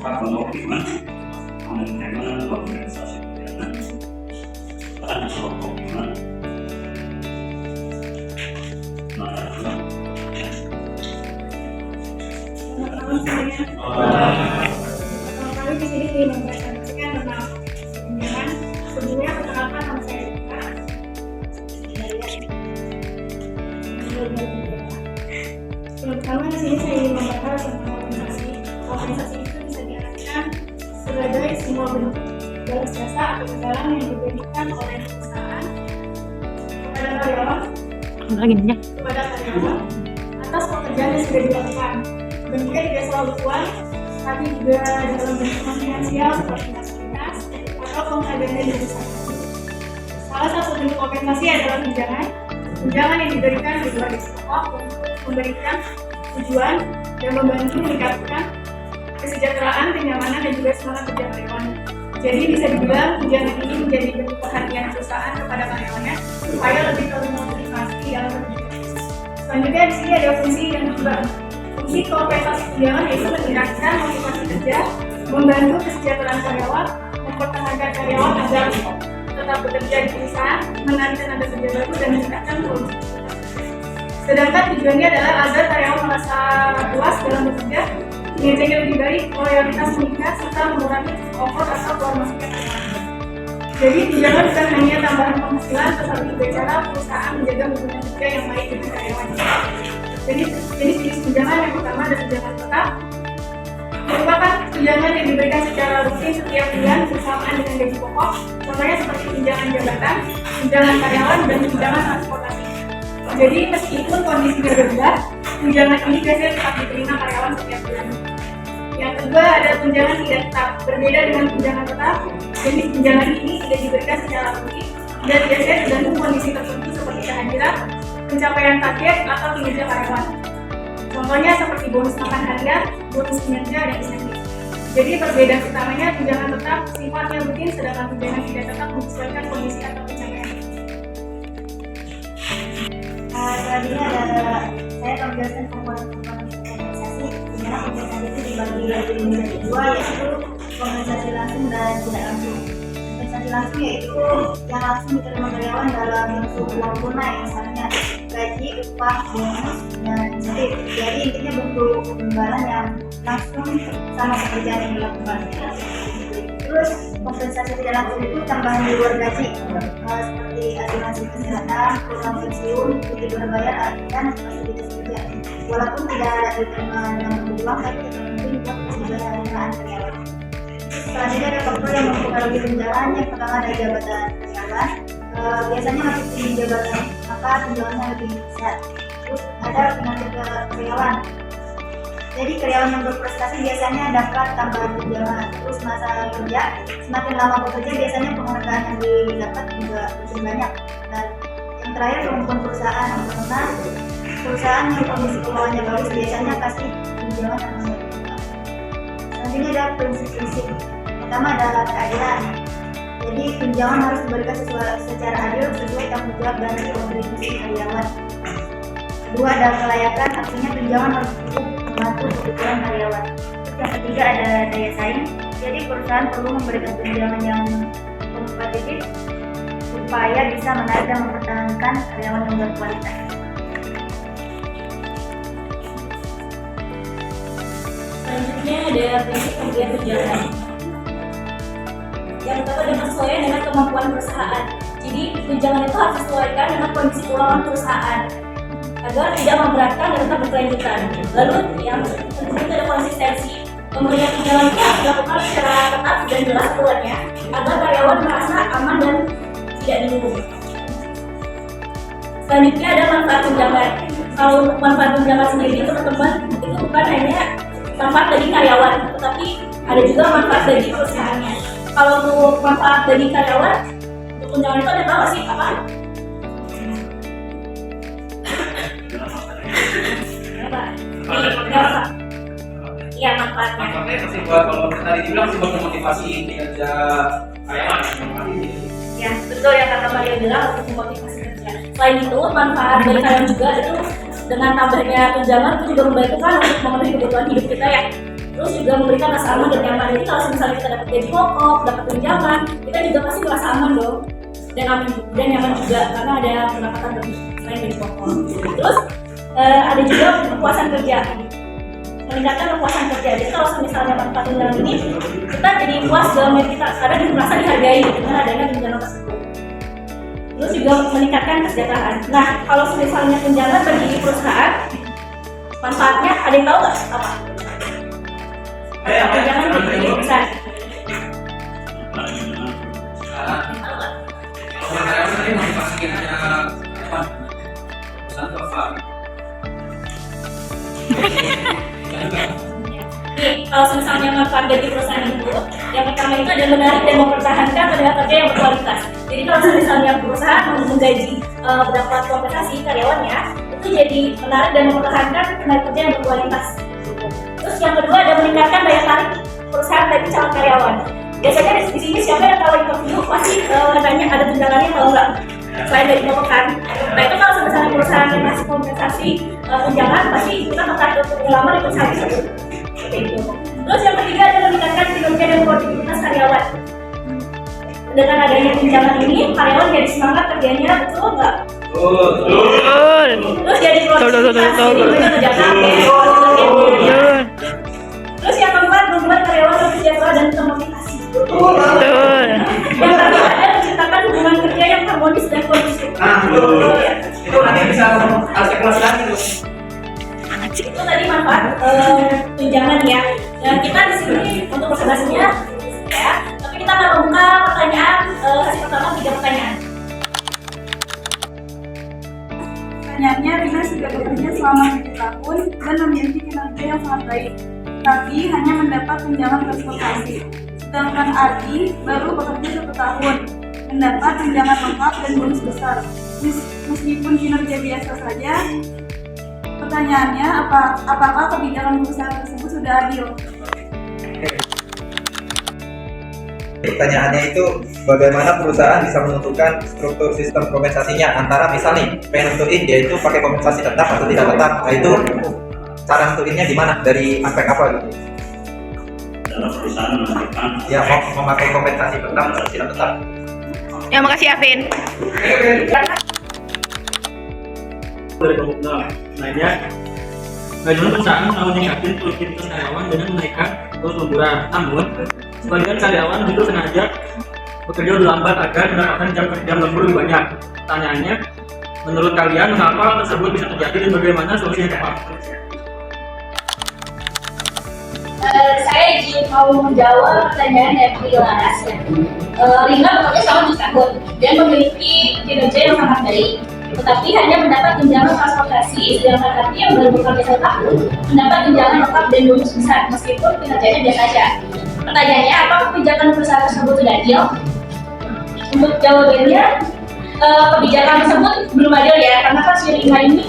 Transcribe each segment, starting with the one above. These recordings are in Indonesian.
pemukiman, manajemen organisasi pelayanan, transfer komitmen, kami di sini mempresentasikan tentang tunjangan. Sebelumnya perkenalkan nama saya Rika. Pertama di sini saya ingin membahas tentang organisasi. Organisasi itu bisa diartikan sebagai semua bentuk balas jasa atau imbalan yang diberikan oleh perusahaan kepada karyawan atas pekerjaan yang sudah dilakukan. Bentuknya tidak selalu uang, tapi juga dalam bentuk finansial seperti fasilitas atau penghargaan dari perusahaan. Salah satu bentuk kompensasi adalah tunjangan. Tunjangan yang diberikan sebagai pokok untuk memberikan tujuan dan membantu meningkatkan kesejahteraan, kenyamanan, dan juga semangat kerja karyawan. Jadi bisa dibilang tunjangan ini menjadi bentuk perhatian perusahaan kepada karyawannya supaya lebih termotivasi dalam bekerja. Selanjutnya di sini ada fungsi yang kedua. Fungsi kompensasi tunjangan yaitu meningkatkan motivasi kerja, membantu kesejahteraan karyawan, mempertahankan karyawan agar tetap bekerja di perusahaan, menarik tenaga kerja baru, dan meningkatkan produktivitas. Sedangkan tujuannya adalah agar karyawan merasa puas dalam bekerja, kinerjanya lebih baik, loyalitas meningkat, serta mengurangi ongkos atau keluar masuknya karyawan. Jadi tunjangan bukan hanya tambahan penghasilan, tetapi juga cara perusahaan menjaga hubungan kerja yang baik dengan karyawan. Jadi jenis tunjangan yang pertama ada tunjangan tetap, merupakan tunjangan yang diberikan secara rutin setiap bulan bersamaan dengan gaji pokok. Contohnya seperti tunjangan jabatan, tunjangan karyawan, dan tunjangan transportasi. Jadi meskipun kondisinya berbeda, tunjangan ini biasanya tetap diterima karyawan setiap bulan. Yang kedua ada tunjangan tidak tetap. Berbeda dengan tunjangan tetap, jenis tunjangan ini tidak diberikan secara rutin dan biasanya tergantung kondisi tertentu seperti kehadiran, pencapaian target, atau kinerja karyawan. Contohnya seperti bonus makan harian, bonus kinerja, dan insentif. Jadi perbedaan utamanya tunjangan tetap sifatnya rutin, sedangkan tunjangan tidak tetap menyesuaikan kondisi atau pencapaian. Selanjutnya ada saya akan menjelaskan komponen-komponen kompensasi. Dimana kompensasi itu dibagi menjadi dua, yaitu kompensasi langsung dan tidak langsung. Kompensasi langsung yaitu yang langsung diterima karyawan dalam bentuk uang tunai, misalnya gaji, upah, bonus, dan insentif. Jadi intinya bentuk imbalan yang langsung sama pekerjaan yang dilakukan. Terus kompensasi tidak langsung itu tambahan di luar gaji, seperti asuransi kesehatan, program pensiun, cuti berbayar, dan fasilitas kerja. Walaupun tidak diterima dalam bentuk uang, tapi tetap penting buat kesejahteraan karyawan. Selanjutnya ada faktor yang mempengaruhi tunjangan. Yang pertama ada jabatan karyawan. Biasanya masih tinggi jabatan, maka tunjangannya lebih besar. Terus ada kinerja karyawan. Jadi karyawan yang berprestasi biasanya dapat tambahan tunjangan. Terus masa kerja, semakin lama bekerja biasanya penghargaan yang didapat juga lebih banyak. Dan yang terakhir kemampuan perusahaan, karena perusahaan yang kondisi keuangannya bagus biasanya kasih tunjangan yang lebih besar. Selanjutnya ada prinsip-prinsip. Pertama adalah keadilan. Jadi tunjangan harus diberikan secara adil sesuai tanggung jawab dan kontribusi karyawan. Kedua ada kelayakan, artinya tunjangan harus cukup membantu kebutuhan karyawan. Terus yang ketiga ada daya saing. Jadi perusahaan perlu memberikan tunjangan yang kompetitif supaya bisa menarik dan mempertahankan karyawan yang berkualitas. Selanjutnya ada prinsip pemberian tunjangan. Yang pertama adalah sesuai dengan kemampuan perusahaan. Jadi tunjangan itu harus disesuaikan dengan kondisi keuangan perusahaan agar tidak memberatkan dan tetap berkelanjutan. Lalu yang kedua ada konsistensi. Pemberian tunjangan itu harus dilakukan secara tetap dan jelas aturannya agar karyawan merasa aman dan tidak dilindungi. Selanjutnya ada manfaat tunjangan. Kalau untuk manfaat tunjangan sendiri teman-teman itu bukan hanya manfaat bagi karyawan, tetapi ada juga manfaat bagi perusahaannya. Kalau untuk manfaat bagi karyawan, untuk tunjangan itu ada tahu sih apa? Iya manfaatnya. Manfaatnya masih buat kalau tadi dibilang masih buat memotivasi kinerja karyawan. Ya betul yang kata Maria bilang untuk memotivasi kerja. Selain itu manfaat bagi karyawan juga itu dengan tambahnya tunjangan itu juga membantu kan untuk memenuhi kebutuhan hidup kita ya. terus juga memberikan rasa aman dan nyaman. Jadi kalau misalnya kita dapat gaji pokok, dapat tunjangan, kita juga pasti merasa aman dong, dan aman dan nyaman juga karena ada pendapatan lebih selain gaji pokok. Terus ada juga kepuasan kerja, meningkatkan kepuasan kerja. Jadi kalau misalnya dapat tunjangan ini, kita jadi puas dalam diri kita karena merasa dihargai dengan adanya tunjangan tersebut. Terus juga meningkatkan kesejahteraan. Nah, kalau misalnya tunjangan bagi perusahaan, manfaatnya ada yang tahu nggak apa? Tunjangan bagi perusahaan. Kalau karyawan tadi motivasinya apa? Pesan itu apa? Kalau misalnya manfaat dari perusahaan itu, yang pertama itu adalah menarik dan mempertahankan tenaga kerja yang berkualitas. Jadi kalau misalnya perusahaan menggaji mendapat kompensasi karyawannya, itu jadi menarik dan mempertahankan tenaga kerja yang berkualitas. Terus yang kedua ada meningkatkan daya tarik perusahaan bagi calon karyawan. Biasanya di sini siapa yang kalau interview pasti nanya ada tunjangannya atau enggak, selain dari kan. Nah itu kalau misalnya perusahaan yang kasih kompensasi tunjangan, pasti kita tertarik untuk melamar di perusahaan tersebut. Terus yang ketiga adalah meningkatkan kinerja dan produktivitas karyawan. Dengan adanya tunjangan ini, karyawan jadi semangat kerjanya, betul nggak? Betul. Terus jadi produktivitas, jadi mereka kerja keras. Terus yang keempat, membuat karyawan lebih sejahtera dan termotivasi. Betul. Yang terakhir adalah menciptakan hubungan kerja yang harmonis dan kondusif. Betul. Itu nanti bisa harus kelas lagi tuh. Itu tadi manfaat tunjangan ya. Nah, kita di sini untuk presentasinya ya, tapi kita akan membuka pertanyaan. Kasih pertama 3 pertanyaan. Pertanyaannya, Rina sudah bekerja selama 7 tahun dan memiliki kinerja yang sangat baik, tapi hanya mendapat tunjangan transportasi. Sedangkan Ardi baru bekerja 1 tahun, mendapat tunjangan lengkap dan bonus besar. Meskipun kinerja biasa saja, pertanyaannya, apakah kebijakan perusahaan tersebut sudah adil? Pertanyaannya itu, bagaimana perusahaan bisa menentukan struktur sistem kompensasinya antara misalnya pengen nentuin dia itu pakai kompensasi tetap atau tidak tetap. Nah itu cara nentuinnya di mana? Dari aspek apa gitu? Dalam perusahaan menentukan Ya mau memakai kompensasi tetap atau tidak tetap. Ya, makasih Afin. Dari kelompok lainnya, bagaimana perusahaan mau meningkatkan produktivitas karyawan dengan menaikkan terus liburan. Namun, sebagian karyawan itu sengaja bekerja lebih lambat agar mendapatkan jam lembur lebih banyak. Pertanyaannya, menurut kalian mengapa hal tersebut bisa terjadi dan bagaimana solusinya tepat? Saya izin mau menjawab pertanyaan dari Laras ya. Rina bekerja selama 7 tahun dan memiliki kinerja yang sangat baik, tetapi hanya mendapat tunjangan transportasi. Sedangkan Ardi yang baru bekerja 1 tahun mendapat tunjangan lengkap dan bonus besar meskipun kinerjanya biasa saja. Pertanyaannya, apakah kebijakan perusahaan tersebut sudah adil? Untuk jawabannya, kebijakan tersebut belum adil ya, karena kan si Rina ini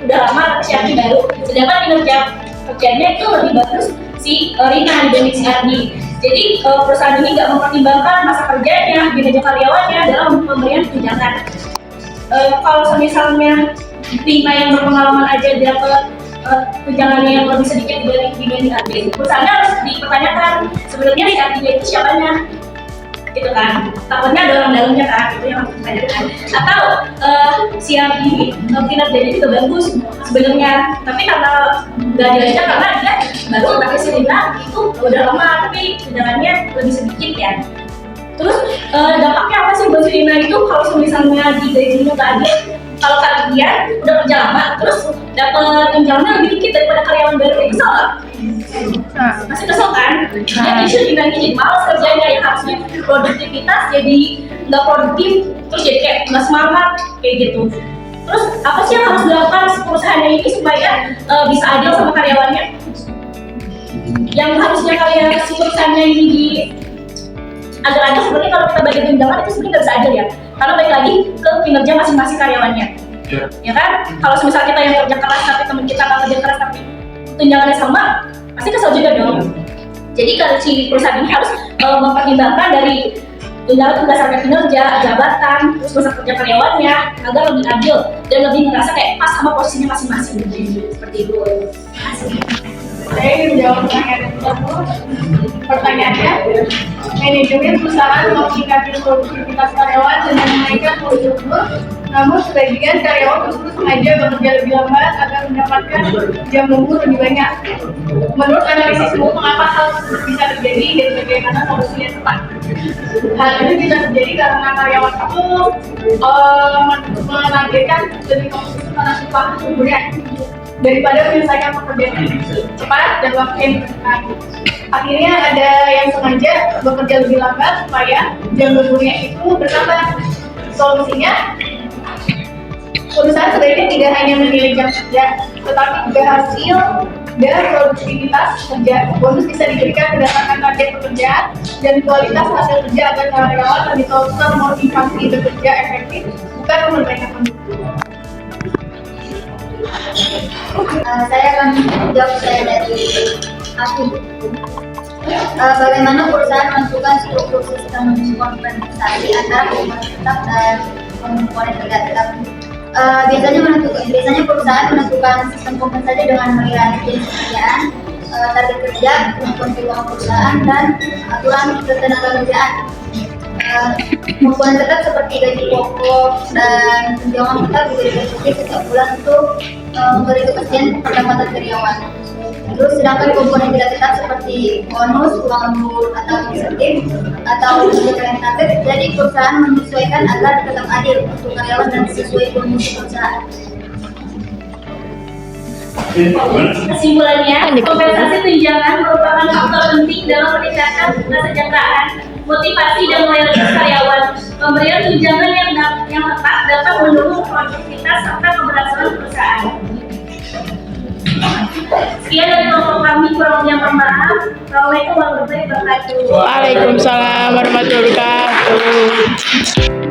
udah lama tapi si Ardi baru. Sedangkan kinerja kerjanya itu lebih bagus si Rina dibanding si Ardi. Jadi perusahaan ini nggak mempertimbangkan masa kerjanya, kinerja karyawannya dalam pemberian tunjangan. Kalau misalnya Rina yang berpengalaman aja dapat tunjangannya yang lebih sedikit dibanding Ardi, perusahaannya harus dipertanyakan sebenarnya si Ardi itu siapanya, gitu kan? Takutnya ada orang dalamnya kan, itu yang harus ditanyakan. Atau si Ardi kinerjanya juga bagus sebenarnya, tapi karena nggak diajak karena dia baru, tapi si Rina itu udah lama tapi tunjangannya lebih sedikit ya. Terus dampaknya apa sih buat si Rina itu kalau misalnya di gajinya nggak adil? Kalau kalian udah kerja lama terus dapat tunjangannya lebih dikit daripada karyawan baru, itu kesel nggak? Masih kesel kan? Jadi Rina ini jadi malas kerjanya, yang harusnya produktivitas jadi nggak produktif, terus jadi kayak nggak semangat kayak gitu. Terus apa sih yang harus dilakukan perusahaannya ini supaya bisa adil sama karyawannya? Yang harusnya kalian si perusahaannya ini di agar adil sebenarnya kalau kita bagi tunjangan itu sebenarnya nggak bisa adil ya, karena balik lagi ke kinerja masing-masing karyawannya. Ya kan? Kalau misalnya kita yang kerja keras tapi teman kita nggak kerja keras tapi tunjangannya sama, pasti kesel juga dong. Jadi kalau si perusahaan ini harus mempertimbangkan dari tunjangan itu berdasarkan kinerja, jabatan, terus masa kerja karyawannya agar lebih adil dan lebih ngerasa kayak pas sama posisinya masing-masing. Seperti itu. Terima kasih. Saya ingin menjawab pertanyaan tersebut. Pertanyaannya, manajemen perusahaan meningkatkan produktivitas karyawan dengan menaikkan prosedur, namun sebagian karyawan justru sengaja bekerja lebih lambat agar mendapatkan jam lembur lebih banyak. Menurut analisismu, mengapa hal tersebut bisa terjadi dan bagaimana solusi yang tepat? Hal ini bisa terjadi karena karyawan itu menargetkan lebih konsisten karena upah sesungguhnya daripada menyelesaikan pekerjaan cepat dan waktu yang berdekatan. Akhirnya ada yang sengaja bekerja lebih lambat supaya jam lemburnya itu bertambah. Solusinya, perusahaan sebaiknya tidak hanya menilai jam kerja, tetapi juga hasil dan produktivitas kerja. Bonus bisa diberikan berdasarkan target pekerjaan dan kualitas hasil kerja agar karyawan lebih termotivasi bekerja efektif, bukan memperbanyak penduduk. Saya akan jawab saya dari aku. Bagaimana perusahaan menentukan struktur sistem kompensasi antara komponen tetap dan komponen tidak tetap? Biasanya perusahaan menentukan sistem kompensasi dengan melihat jenis pekerjaan, target kerja, kemampuan keuangan perusahaan, dan aturan ketenagakerjaan. Komponen tetap seperti gaji pokok dan tunjangan tetap juga dibagi setiap bulan untuk memberi kepastian pendapatan karyawan. Terus sedangkan komponen tidak tetap seperti bonus, uang lembur atau insentif atau kebijakan target, jadi perusahaan menyesuaikan agar tetap adil untuk karyawan dan sesuai kondisi perusahaan. Kesimpulannya, kompensasi tunjangan merupakan faktor penting dalam meningkatkan kesejahteraan, motivasi dan loyalitas karyawan. Pemberian tunjangan yang tepat dapat mendukung produktivitas serta keberhasilan perusahaan. Sekian dari kelompok kami, kurangnya mohon maaf. Assalamualaikum warahmatullahi wabarakatuh. Waalaikumsalam warahmatullahi wabarakatuh.